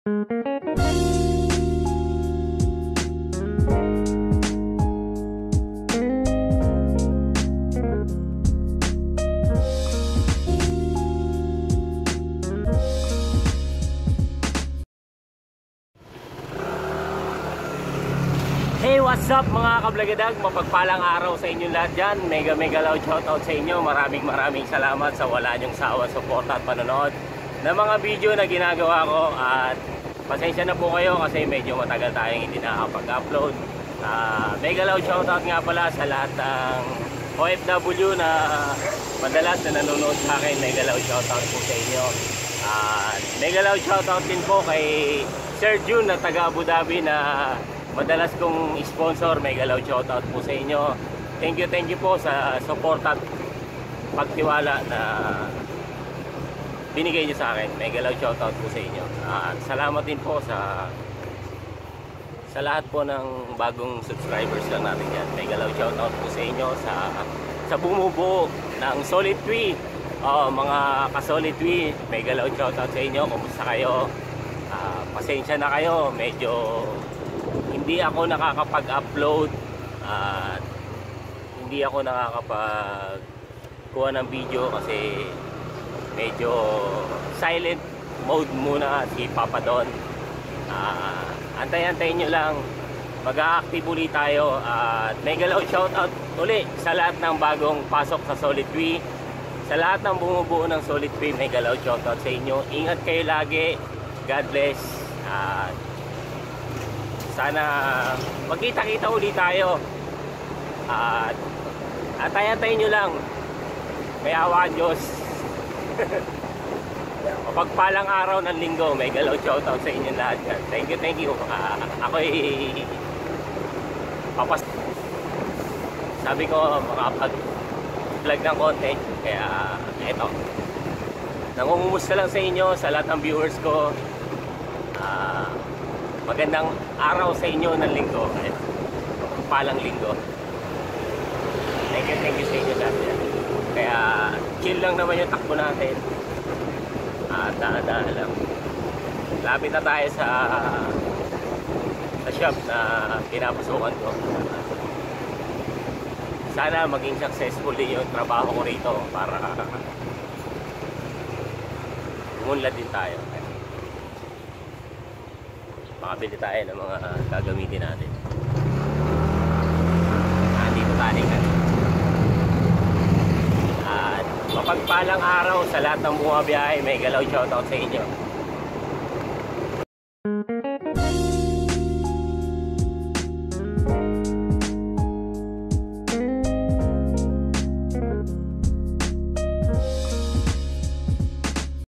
Hey, what's up mga kablagadag? Mapagpalang araw sa inyong lahat dyan. Mega loud shoutout sa inyo. Maraming salamat sa wala nyong sawa, suporta at panonood ng mga video na ginagawa ko. At pasensya na po kayo kasi medyo matagal tayong hindi nakakapag-upload. Mega loud shoutout nga pala sa lahat ng OFW na madalas na nanonood sa akin. Mega loud shoutout po sa inyo. Mega loud shoutout din po kay Sir June na taga Abu Dhabi na madalas kong sponsor. Mega loud shoutout po sa inyo. Thank you po sa support at pagtiwala na binigay nyo sa akin. Mega loud shoutout po sa inyo. At salamat din po sa lahat po ng bagong subscribers lang natin yan. Mega loud shoutout po sa inyo sa bumubuo ng Solid Tree. Mga ka-Solid Tree, mega loud shoutout sa inyo. Kumusta kayo? Pasensya na kayo, medyo hindi ako nakakapag-upload at hindi ako nakakapag-kuha ng video kasi medyo silent mode muna si Papa Don. Antay-antayin nyo lang, mag-a-active ulit tayo. At mega loud shoutout ulit sa lahat ng bagong pasok sa Solid Tree, sa lahat ng bumubuo ng Solid Tree. Mega loud shoutout sa inyo. Ingat kayo lagi. God bless. Sana magkita-kita ulit tayo. At antay-antayin nyo lang. May awa ang Diyos. Mapagpalang araw ng linggo. Mega loud shoutout sa inyo lahat. Thank you. Ako'y sabi ko makapag-vlog ng konti. Kaya eto, nangungumusta lang sa inyo, sa lahat ng viewers ko. Magandang araw sa inyo ng linggo. Palang linggo. Thank you sa inyo lahat yan. Kaya chill lang naman yung takbo natin. Daan-daan lang. Lapit na tayo sa shop na pinapasukan ko. Sana maging successful din yung trabaho ko rito para umunlad din tayo. Makabili tayo ng mga gagamitin natin. Dito tayo ka. At mapagpalang araw sa lahat ng bumabiyahe. Mega loud shoutout sa inyo.